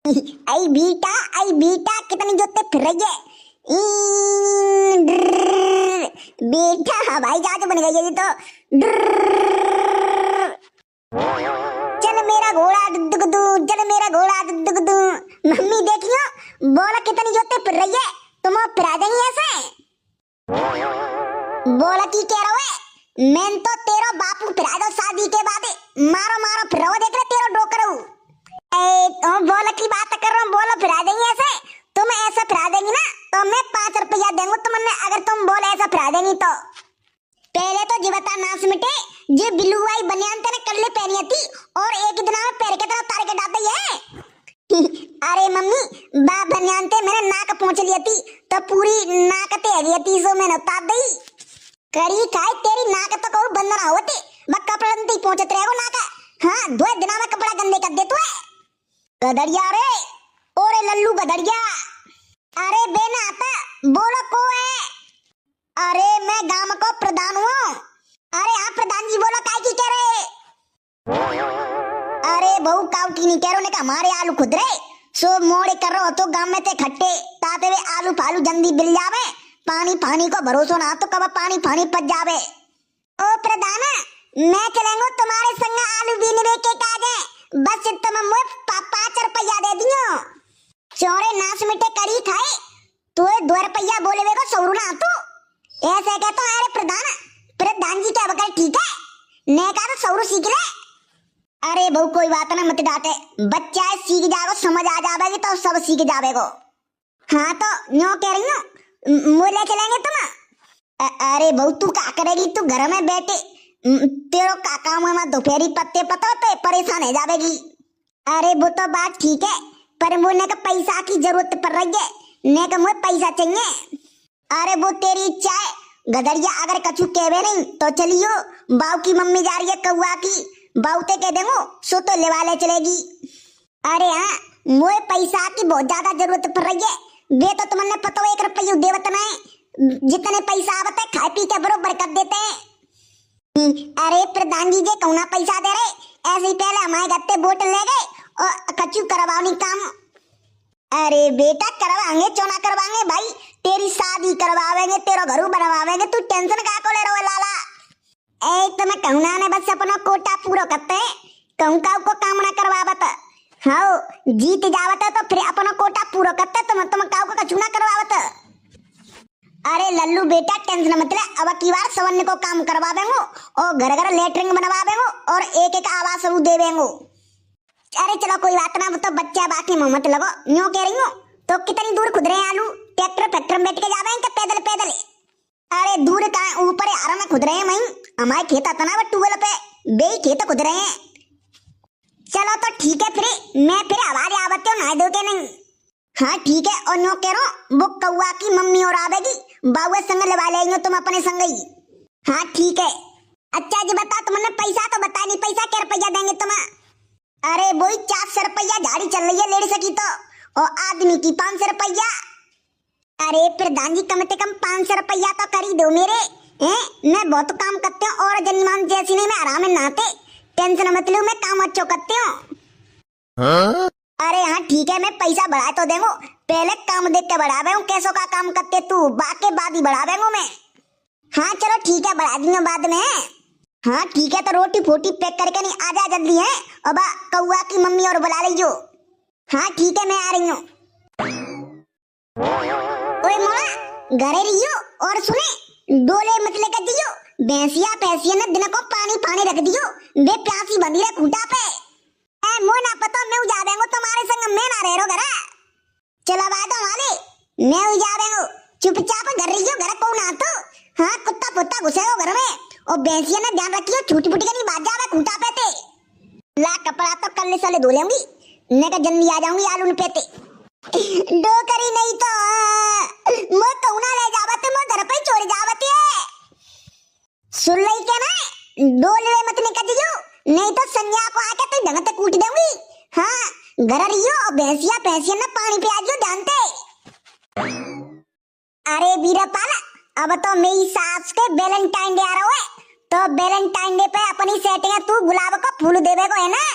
आई beta कितनी जोते फिर रही है। बेटा हवाई जहाज बन गई है ये तो। चल मेरा घोड़ा दुगदू, चल मेरा घोड़ा दुगदू। मम्मी देखियो बोला कितनी जोते फिर रही है, तुम फिरा देंगी ऐसे। बोला की कह रहा है, मैं तो तेरा बापू फिरा दो शादी के बाद। मारो मारो फिर देख रहे तेरा डोकरू। बोला की बात कर रहा हूँ, बोलो फिरा देंगे ऐसे। तुम ऐसा फिरा देंगी ना तो मैं 5 रुपया दूंगा तुमने, अगर तुम बोले ऐसा फिरा देंगी तो। पहले तो जीवता नाश मिटे, ये बिलुआई बनियान तेने कल्ले पहनी थी और एक दिन में पैर के तरफ तार के डाल दी है। अरे मम्मी बा बनियान ते मैंने नाक पहुंच लिया थी तो पूरी नाक ते गई थी, सो मैंने उतार दी। करी काय तेरी नाक तो को बंद ना होती, बस कपड़ा नहीं पहुंचत रहेगो नाक। हाँ 2 दिन में कपड़ा गंदे कर दे तू है गदड़िया रे। ओरे लल्लू गदड़िया, अरे बेना आता बोलो को है। अरे मैं गांव को प्रधान हूँ। अरे हाँ प्रधान जी बोलो काय की कह रहे। अरे बहू काउ की नहीं कह रहे ने हमारे आलू खुद रहे सो मोड़े कर रहे हो तो गांव में ते खट्टे ताते वे आलू फालू जल्दी बिल जावे। पानी पानी को भरोसा ना तो कब पानी पानी पच जावे। ओ प्रधान मैं चलेंगे तुम्हारे संग आलू बीनवे के काजे, बस तुम मुझे 5 रुपया दे दियो। चौड़े नाश मिटे करी खाए तो 2 रुपया बोले वे को सौरू ना तू ऐसे कहता। अरे प्रधान जी क्या बकर ठीक है ने कहा तो सौरू सीख ले। अरे बहु कोई बात ना मत डांटे, बच्चा है सीख जाएगा, समझ आ जाएगी तो सब सीख जाएगा। हाँ तो न्यों कह रही हूँ मोले चलेंगे तुम। अरे बहु तू क्या करेगी, तू घर में बैठे तेरो काका मामा दोपहरी पत्ते पता तो परेशान हो जाएगी। अरे वो तो बात ठीक है पर मुझे का पैसा की जरूरत पड़ रही है, ने का मुझे पैसा चाहिए। अरे वो तेरी इच्छा है गदड़िया, अगर कछु कहवे नहीं तो चलियो। बाऊ की मम्मी जा रही है कौआ की, बाऊ ते कह देंगो सो तो ले वाले चलेगी। अरे हाँ मुझे पैसा की बहुत ज्यादा जरूरत पड़ रही है, वे तो तुमने पता 1 रुपया देवत नहीं, जितने पैसा आवत है खाए पी के बरोबर कर देते हैं। अरे प्रधान जी जे कौना पैसा दे रहे, ऐसे ही पहले हमारे गत्ते बोतल ले गए और कचू करवानी काम। अरे बेटा करवाएंगे चोना करवाएंगे भाई, तेरी शादी करवावेंगे, तेरा घर बनवावेंगे, तू टेंशन का को ले रहे हो लाला। ए तो मैं कहूँ ना बस अपना कोटा पूरा करते हैं, कहूँ का को काम ना करवावत। हाँ जीत जावत तो फिर अपना कोटा पूरा करते तुम काउ को कचू ना करवावत। अरे लल्लू बेटा टेंशन मत ले, अब की बार सवन्न को काम करवा देंगो और घर घर लेटरिंग बनवा देंगो और एक आवास दे देंगो। अरे चलो कोई बात ना, तो बच्चा बाकी मत लगो। न्यों कह रही हूँ तो कितनी दूर खुद रहे आलू, ट्रैक्टर फैक्टर में बैठ के जावे क्या पैदल पैदल। अरे दूर कहाँ ऊपर आराम में खुद रहे हैं, वहीं हमारे खेत आता ना ट्यूबवेल पे बे खेत खुद रहे हैं। चलो तो ठीक है फिर मैं फिर हवाले आवते हो नहा दो के नहीं। हाँ ठीक है और नो कह रहा हूँ वो कौआ की मम्मी और आवेगी, बाबू संग लगा लेंगे तुम अपने संग ही। हाँ ठीक है। अच्छा जी बता तुमने पैसा तो बता नहीं, पैसा क्या रुपया देंगे तुम। अरे वही 400 रुपया झाड़ी चल रही है लेडी सकी तो, और आदमी की 500 रुपया। अरे प्रधान जी कम से कम 500 रुपया तो कर ही दो मेरे हैं, मैं बहुत काम करते हूँ और जन्मान जैसी नहीं, मैं आराम में नहाते, टेंशन मत लो मैं काम अच्छा करते हूँ। अरे हाँ ठीक है मैं पैसा बढ़ा तो देंगो, पहले काम देख के बढ़ावे हूँ, कैसो का काम करते तू बाके बाद ही बढ़ावेंगो मैं। हाँ चलो ठीक है बढ़ा दूंगा बाद में। हाँ ठीक है तो रोटी फोटी पैक करके नहीं आ जा जल्दी है, अब कौआ की मम्मी और बुला लीजियो। हाँ ठीक है मैं आ रही हूँ। ओए मोड़ा घरे रहियो और सुने डोले मत लेकर दियो, भैंसिया ने दिन को पानी पानी रख दियो, वे प्यासी बंधी रहे खूंटा पे। मोह ना पता मैं जा देंगो तुम्हारे संग, मैं ना रह रो घरा। चला बात वाले मैं जा देंगो, चुपचाप घर रहियो, घर को ना तो। हाँ कुत्ता पुत्ता घुसेगो घर में और भैंसिया ने ध्यान रखियो छूटी फूटी नहीं बात जावे खूंटा पे ते। ला कपड़ा तो कल साले धो लेंगी, ने का जल्दी आ जाऊंगी आलू पे ते। डोकरी नहीं तो मैं कौना ले जावत, मैं घर पे छोड़ जावत है। सुन लई के ना डोले मत निकल जियो, नहीं तो संज्ञा को आके तो ढंग तक कूट दूंगी। हाँ घर रहियो और भैंसिया ना पानी पिया जो जानते। अरे बीरपाल अब तो मेरी सास के वैलेंटाइन डे आ रहा है, तो वैलेंटाइन डे पे अपनी सेटिंग तू गुलाब का फूल देवे को है ना।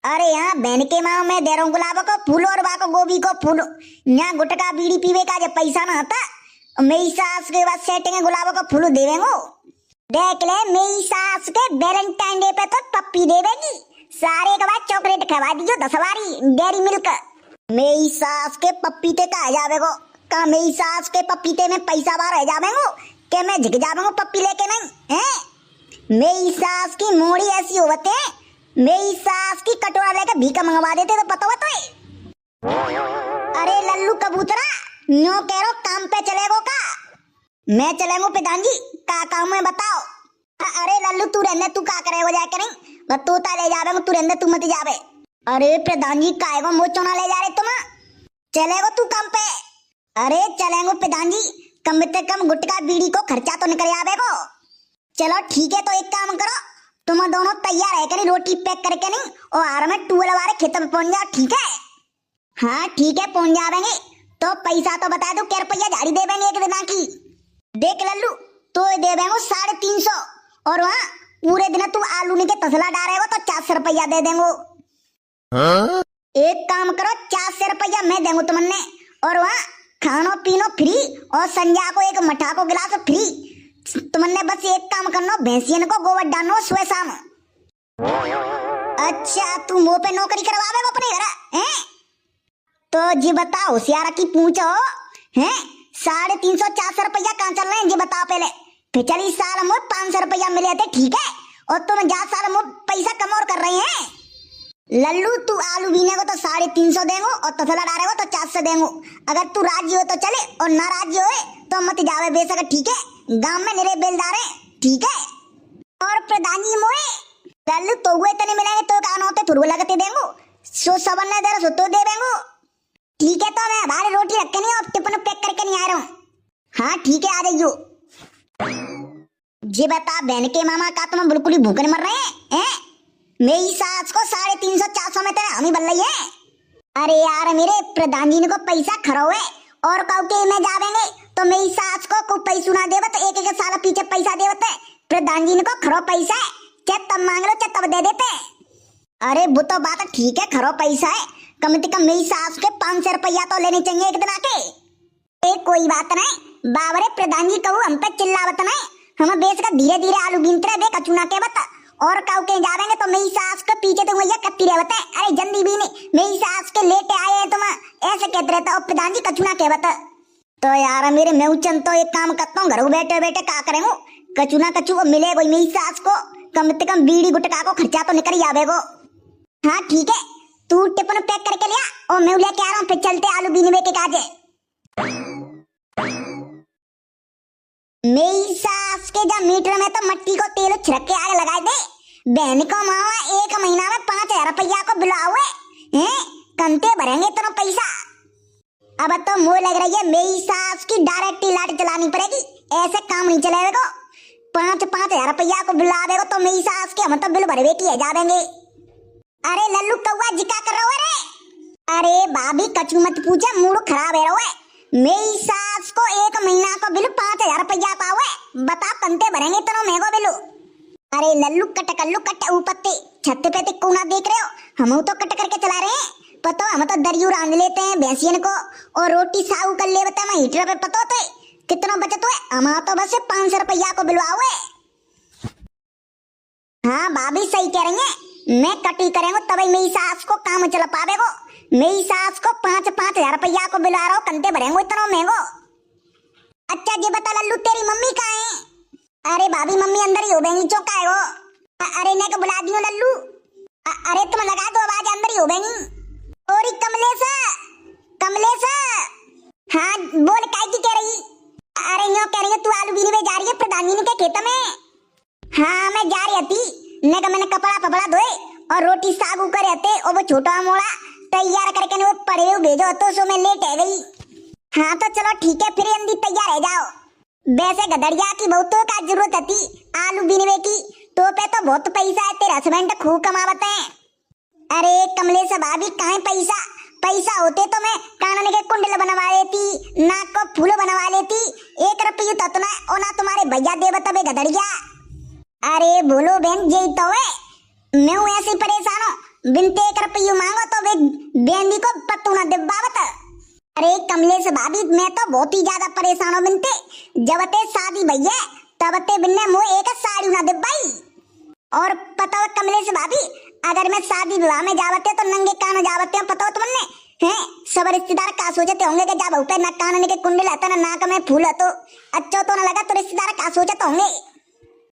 अरे यहाँ बहन के माँ मैं दे रहा हूँ गुलाब को फूल और बाको गोभी को फूल। यहाँ गुटका बीड़ी पीवे का जब पैसा ना आता मेरी सास के बाद सेटिंग गुलाब को फूल देवेंगो। देख ले मेरी सास के वैलेंटाइन डे पे तो पप्पी देवेगी, सारे के बाद चॉकलेट खवा दीजिए 10 बारी डेयरी मिल्क। मेरी सास के पपीते का जावेगो का मेरी सास के पपीते में पैसा बार रह जावेगो के मैं झिक जावेगो पप्पी लेके नहीं हैं। मेरी सास की मोड़ी ऐसी होते हैं, मेरी सास की कटोरा लेकर भीख मंगवा देते तो पता होता है। अरे लल्लू कबूतरा न्यो कह रो काम पे चलेगो का? मैं चलेगो प्रधान जी का काम है बताओ। अरे लल्लू तू रहने तू का करेगो जाके नहीं बस तोता ले जावे तू रहने तू मत जावे। अरे प्रधान जी काएगो मोचोना ले जा रहे तुम चलेगो तू काम पे? अरे चलेगो प्रधान जी कम से कम गुटका बीड़ी को खर्चा तो निकल आवेगो। चलो ठीक है तो एक काम करो तुम दोनों तैयार है करी रोटी पैक करके नहीं और आर में टूल वाले खेत में पहुंच जाओ ठीक है? हाँ ठीक है पहुंच जावेंगे। तो पैसा तो बता दो क्या रुपया झाड़ी देवेंगे एक दिन की? देख लल्लू तो देवेंगे 350 और वहाँ पूरे दिन तू आलू ने के तसला डालेगा तो 400 रुपया दे देंगे। एक काम करो 400 रुपया मैं देंगे तुमने और वहाँ खानो पीनो फ्री और संजा को एक मठा को गिलास फ्री। तुमने बस एक काम करना भैंसियन को गोबर डालना सुबह शाम। अच्छा तू मुंह पे नौकरी करवावे अपने घर हैं? तो जी बताओ होशियारा की पूछो हैं 350 400 रुपया कहाँ चल रहे हैं जी बताओ पहले। पिछली साल मुझे 500 रुपया मिले थे ठीक है और तुम जा साल मुझे पैसा कम और कर रहे हैं। लल्लू तू आलू बीने को तो 350 देंगो और तसला डालेगो तो 400 देंगो। अगर तू राजी हो तो चले और ना राजी हो तो मत जावे बेशक ठीक है। गांव में निरे बेलदार है ठीक है। और प्रधान जी मोए लल्लू तो हुए तने मिलेंगे तो कान होते थोड़ो लगते देंगो सो सबन ने दर सो तो दे देंगो ठीक है। तो मैं बाहर रोटी रख के नहीं और टिफिन पैक करके नहीं आ रहा हूँ। हाँ ठीक है आ जाइयो। जी बता बहन के मामा का तुम बिल्कुल ही भूखे मर रहे हैं? मेरी सास को 350 400 में तेरे हम ही बल रही है। अरे यार मेरे प्रधान जी ने को पैसा खरो है और कहो के में जावेंगे तो मेरी सास को पैसा ना देवत एक एक साल पीछे पैसा देवत है। प्रधान जी ने को खरो पैसा है चाहे तब मांग लो चाहे तब दे देते। अरे वो तो बात ठीक है खरो पैसा है कम से कम मेरी सास के 500 रुपया तो लेने चाहिए एक दिन आके। एक कोई बात नहीं बाबरे प्रधान जी कहू हम पे चिल्लावत नहीं हम बेच कर धीरे धीरे आलू बीनते रहे कचुना के बता और काउ के जावेंगे तो मेरी सास के पीछे तो भैया कत्ती रहते हैं। अरे जल्दी भी नहीं मेरी सास के लेटे आए हैं तुम ऐसे कहते रहते और प्रधान जी कचुना के बता। तो यार मेरे मेउचन तो एक काम करता हूँ घर बैठे बैठे क्या करेंगे कचुना कचू को मिलेगा मेरी सास को कम से कम बीड़ी गुटका को खर्चा तो निकल जावेगो। हाँ ठीक है तू टिफिन पैक करके लिया और मैं लेके आ रहा हूँ फिर चलते आलू बीनवे के काजे। मेरी सास के जब मीटर में तो मट्टी को तेल छिड़क के आग लगाए दे। बहन को मावा 1 महीना में 5000 रुपया को बुलाओ हैं कंते भरेंगे इतना पैसा। अब तो मुझे लग रही है मेरी सास की डायरेक्ट लाट चलानी पड़ेगी ऐसे काम नहीं चलेगा। 5,000 रुपया को बुला देगा तो मेरी सास के हम तो बिल भरवे की जा देंगे। अरे लल्लू कौआ जिका कर रहा है? अरे भाभी कचू मत पूछे मूड खराब है रहा है। मेरी सास को 1 महीना को बिल 5,000 रुपया का हुआ बता कंते भरेंगे इतना महंगो बिल। अरे लल्लू कट ऊपर छत पे कोना देख रहे हो हम तो कट करके चला रहे हैं पतो हम तो दरियो रांध लेते हैं भैंसियन को और रोटी साऊ कर ले बता मैं हीटर पे पतो तो कितना बचत हुए हम तो बस 500 रुपया को बिलवा हुए। हाँ भाभी सही कह रही है मैं कटी करेंगे तभी मेरी सास को काम चला पावेगो। मेरी सास को 5,000 रुपया को बिला रहा हो कंते भरेंगे इतना महंगो। अच्छा जी बता लल्लू तेरी मम्मी कहाँ है? अरे भाभी मम्मी अंदर ही हो बेंगी चौका है वो। अरे ने को बुला दियो लल्लू। अरे तुम लगा दो आवाज अंदर ही हो बेंगी। और कमलेश हाँ बोल काय की कह रही? अरे यूं कह रही है तू आलू बीनी में जा रही है प्रधान जी के खेत में? हाँ मैं जा रही थी ने का मैंने कपड़ा पपड़ा धोए और रोटी सागू करे थे और वो छोटा मोड़ा तैयार करके वो पड़े हुए भेजो तो सो मैं लेट है गई। हाँ तो चलो ठीक है फिर अंदी तैयार है जाओ। वैसे गदड़िया की बहुतों का जरूरत थी आलू बीनवे की तो पे तो बहुत पैसा है तेरा हस्बैंड खूब कमावत है। अरे कमलेश भाभी कहाँ पैसा होते तो मैं कानन के कुंडल बनवा लेती नाक को फूल बनवा लेती 1 रुपये तो ना और ना तुम्हारे भैया देवत बे गदड़िया। अरे बोलो बहन यही तो है मैं ऐसे परेशान हूँ बिनते 1 तू ना दिब्बावत। अरे कमलेश भाभी मैं तो बहुत ही ज्यादा परेशान हूँ बिनते। जब ते शादी भैया तब ते बिन्ने मुँह एक साड़ी ना दिब्बाई। और पता हो कमलेश भाभी अगर मैं शादी विवाह में जावते तो नंगे कान जावते हैं, पता हो तुमने हैं? सब रिश्तेदार का सोचते होंगे कि जा बहू पे ना कान के कुंडल आता ना नाक में फूल तो अच्छा तो ना लगा तो रिश्तेदार का सोचते होंगे।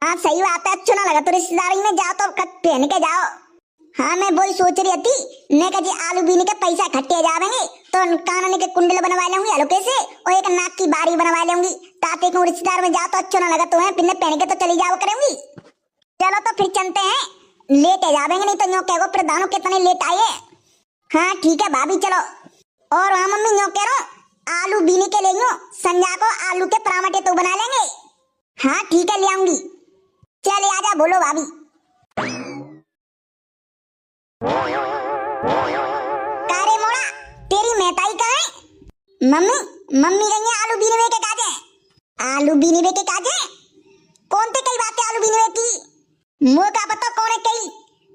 हाँ सही बात है, अच्छा ना लगा तो रिश्तेदारी में जाओ तो पहन के जाओ। हाँ मैं वही सोच रही थी ने कहा आलू बीने के पैसा इकट्ठे जावेंगे तो कान के कुंडल बनवा लेंगी हल्के से और एक नाक की बारी बनवा लेंगी ताकि को रिश्तेदार में जाओ तो अच्छा ना लगा तो है पिन्ने पहन के तो चली जाओ करेंगी। चलो तो फिर चलते हैं, लेट जावेंगे नहीं तो न्यो कहो प्रधानों कितने लेट आए। हाँ ठीक है भाभी चलो। और हाँ मम्मी न्यो कह रहा आलू बीने के लिए संजा को आलू के पराठे तो बना लेंगे। हाँ ठीक है ले आऊंगी। चले आजा बोलो भाभी। कारे मोड़ा तेरी मेहताई कहाँ है? मम्मी मम्मी गई है आलू बीने के काजे। आलू बीने के काजे कौन थे कई बातें आलू बीने की मुँह का पता कौन है कई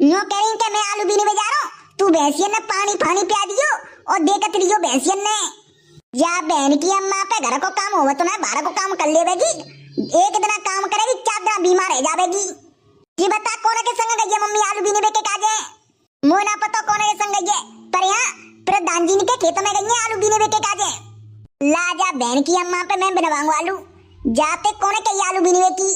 न्यो कह रही कि मैं आलू बीने में जा रहा हूँ तू भैंसियन ने पानी पानी पिया दियो और देखत रहियो भैंसियन ने या बहन की अम्मा पे घर को काम हो तो ना बाहर को काम कर लेगी। एक दिन काम करेगी 4 दिन बीमार रह जाएगी। जी बता कौन के संग गई है मम्मी आलू बीने के काजे? मुँह ना पता कौन के संग गई है पर यहाँ प्रधान जी के खेत में गई है आलू बीने के काजे। ला जा बहन की अम्मा पे मैं बनवाऊंगा आलू जाते कौन कही आलू बीने की।